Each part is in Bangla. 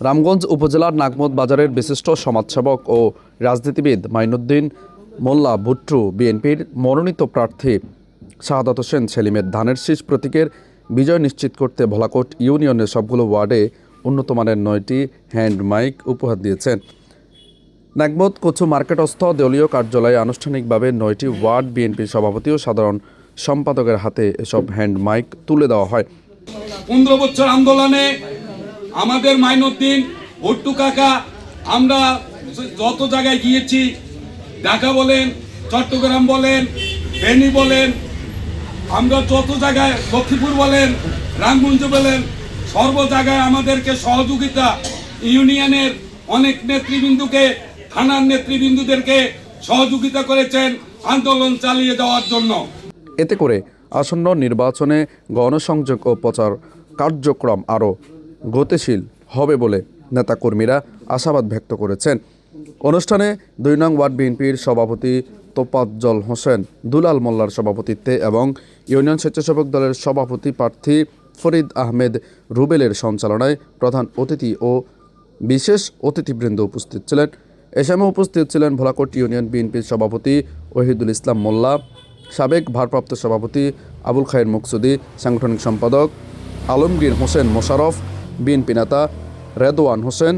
রামগঞ্জ উপজেলার নাগমত বাজারের বিশিষ্ট সমাজসেবক ও রাজনীতিবিদ মাইনুদ্দিন মোল্লা ভুট্টু বিএনপির মনোনীত প্রার্থী শাহাদাত হোসেন সেলিমের ধানের শীষ প্রতীকের বিজয় নিশ্চিত করতে ভোলাকোট ইউনিয়নের সবগুলো ওয়ার্ডে উন্নতমানের 9টি হ্যান্ড মাইক উপহার দিয়েছেন। নাগমত কচু মার্কেটস্থ দলীয় কার্যালয়ে আনুষ্ঠানিকভাবে 9টি ওয়ার্ড বিএনপির সভাপতি ও সাধারণ সম্পাদকের হাতে এসব হ্যান্ড মাইক তুলে দেওয়া হয়। 15 বছর আন্দোলনে আমাদের মাইনুদ্দিন ভুট্টু কাকা, আমরা যত জায়গায় গিয়েছি, ঢাকা বলেন, চট্টগ্রাম বলেন, ফেনী বলেন, আমরা যত জায়গায় লক্ষ্মীপুর বলেন, রামগঞ্জ বলেন, সর্ব জায়গায় আমাদেরকে সহযোগিতা, ইউনিয়নের অনেক নেতৃবৃন্দুকে, থানার নেতৃবৃন্দুদেরকে সহযোগিতা করেছেন আন্দোলন চালিয়ে যাওয়ার জন্য। এতে করে আসন্ন নির্বাচনে গণসংযোগ ও প্রচার কার্যক্রম আরও গতিশীল হবে বলে নেতাকর্মীরা আশাবাদ ব্যক্ত করেছেন। অনুষ্ঠানে 2 নং ওয়ার্ড বিএনপির সভাপতি তোফাজ্জল হোসেন দুলাল মোল্লার সভাপতিত্বে এবং ইউনিয়ন স্বেচ্ছাসেবক দলের সভাপতি প্রার্থী ফরিদ আহমেদ রুবেলের সঞ্চালনায় প্রধান অতিথি ও বিশেষ অতিথিবৃন্দ উপস্থিত ছিলেন। এ সময় উপস্থিত ছিলেন ভোলাকোট ইউনিয়ন বিএনপির সভাপতি ওহিদুল ইসলাম মোল্লা, সাবেক ভারপ্রাপ্ত সভাপতি আবুল খায়ের মুকসুদি, সাংগঠনিক সম্পাদক আলমগীর হোসেন মোশাররফ, বিএনপি নেতা রেদওয়ান হোসেন,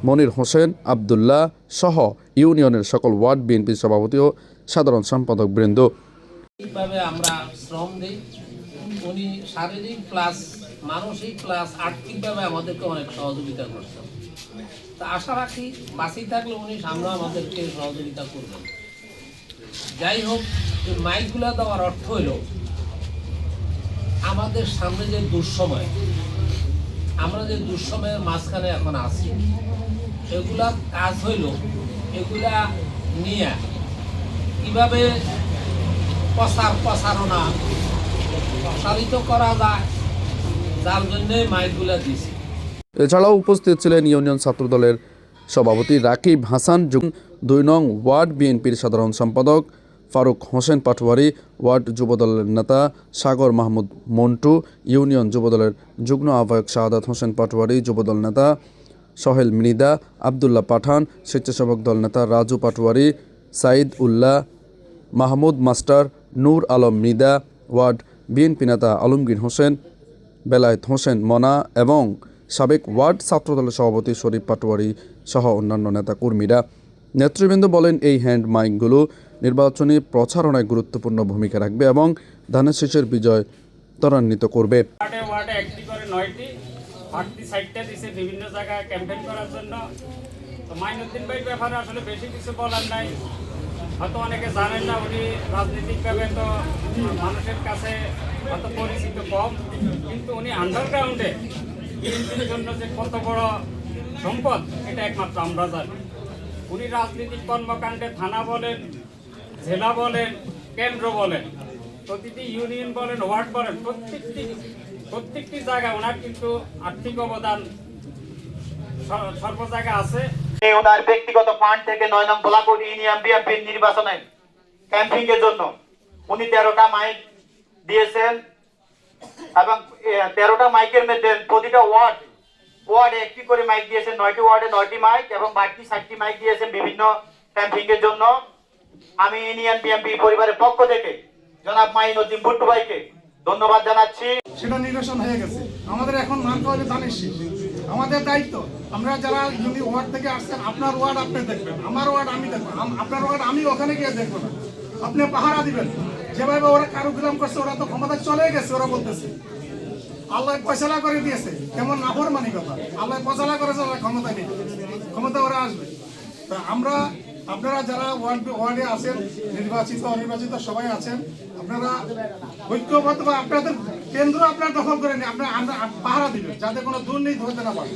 মনির হোসেন আবদুল্লাহ সহ ইউনিয়নের সকল ওয়ার্ড বিএনপির সভাপতি ও সাধারণ সম্পাদক বৃন্দ। এইভাবে আমরা শ্রম দিই, উনি শারীরিক প্লাস মানসিক প্লাস আর্থিকভাবে আমাদেরকে অনেক সহযোগিতা করছেন। তা আশা রাখি বাঁচি থাকলে উনি সামনে আমাদেরকে সহযোগিতা করবেন। যাই হোক, এই মাইকগুলো দেওয়ার অর্থ হইল আমাদের সামনে যে দুঃসময়, আমরা যে দুঃসময়ের মাঝখানে এখন আছি, এগুলা কাজ হইল এগুলা নিয়ে কিভাবে প্রচারণা প্রসারিত করা যায়, যার জন্য মাইকগুলা দিছি। এছাড়াও উপস্থিত ছিলেন ইউনিয়ন ছাত্রদলের সভাপতি রাকিব হাসান, 2 নং ওয়ার্ড বিএনপির সাধারণ সম্পাদক ফারুক হোসেন পাটোয়ারি, ওয়ার্ড যুবদলের নেতা সাগর মাহমুদ মন্টু, ইউনিয়ন যুবদলের যুগ্ম আহ্বায়ক শাহাদাত হোসেন পাটোয়ারি, যুবদল নেতা সোহেল মৃদা, আবদুল্লাহ পাঠান, স্বেচ্ছাসেবক দল নেতা রাজু পাটোয়ারি, সাইদ উল্লাহ, মাহমুদ মাস্টার, নূর আলম মৃদা, ওয়ার্ড বিএনপি নেতা আলমগীর হোসেন, বেলায়েত হোসেন মনা এবং সাবেক ওয়ার্ড ছাত্রদলের সভাপতি শরীফ পাটোয়ারি সহ অন্যান্য নেতাকর্মীরা। নেতৃবৃন্দ বলেন, এই হ্যান্ড মাইকগুলো নির্বাচনী প্রচারণায় গুরুত্বপূর্ণ ভূমিকা রাখবে এবং ধানের শীষের বিজয় ত্বরান্বিত করবে। ওয়ার্ডে একটি করে 9টি বাড়তি সাইটটা দিছে বিভিন্ন জায়গায় ক্যাম্পেইন করার জন্য। তো মাইনুদ্দিন ভাইয়ের ব্যাপারে আসলে বেশি কিছু বলার নাই, হয়তো অনেকে জানেন না, উনি রাজনৈতিকভাবে তো মানুষের কাছে অত পরিচিত কম, কিন্তু উনি আন্ডারগ্রাউন্ডে বিএনপির জন্য যে কত বড় সম্পদ এটা একমাত্র আমরা জানি। উনি রাজনৈতিক কর্মকাণ্ডে থানা বলেন, জেলা বলেন, কেন্দ্র বলেন, প্রতিটি ইউনিয়ন বলেন, ওয়ার্ড বলেন, প্রত্যেকটি জায়গায় ওনার কিন্তু আর্থিক অবদান সর্ব জায়গায় আছে। ওনার ব্যক্তিগত ফান্ড থেকে 9 নং ভোলাকোট ইউনিয়ন বিএনপির নির্বাচনে ক্যাম্পিং এর জন্য উনি 13টা মাইক দিয়েছেন এবং 13টা মাইকের মধ্যে প্রতিটা ওয়ার্ডে একটি করে মাইক দিয়েছেন। 9টি ওয়ার্ডে 9টি মাইক এবং বাকি 7টি মাইক দিয়েছেন বিভিন্ন ক্যাম্পিং এর জন্য। আমি ইউনিয়ন বিএনপি পরিবারের পক্ষ থেকে জনাব মাইনুদ্দিন ভুট্টু ভাইকে ধন্যবাদ জানাচ্ছি। সেটা নিরসন হয়ে গেছে, আমাদের এখন মানতে হবে ধানের শীষ। আমাদের দায়িত্ব, আমরা যারা ওয়ার্ড থেকে আসছেন, আপনার ওয়ার্ড আপনি দেখবেন, আমার ওয়ার্ড আমি দেখবো, আপনার ওয়ার্ড আমি ওখানে গিয়ে দেখবো না। আপনি পাহারা দিবেন। যেভাবে ওরা কারুগ্রাম করছে, ওরা তো ক্ষমতা চলে গেছে, ওরা বলতেছে আল্লাহ ফয়সালা করে দিয়েছে, কেমন নাফরমানি কথা। আল্লাহ ফয়সালা করেছে, ওরা ক্ষমতা নেই, ক্ষমতা ওরা আসবে। তা আপনারা যারা ওয়ার্ডে আছেন, নির্বাচিত অনির্বাচিত সবাই আছেন, আপনারা ঐক্যবদ্ধ বা আপনাদের কেন্দ্র আপনারা দখল করে নিয়ে আপনারা পাহারা দিবেন, যাতে কোনো দুর্নীতি হতে না পারে।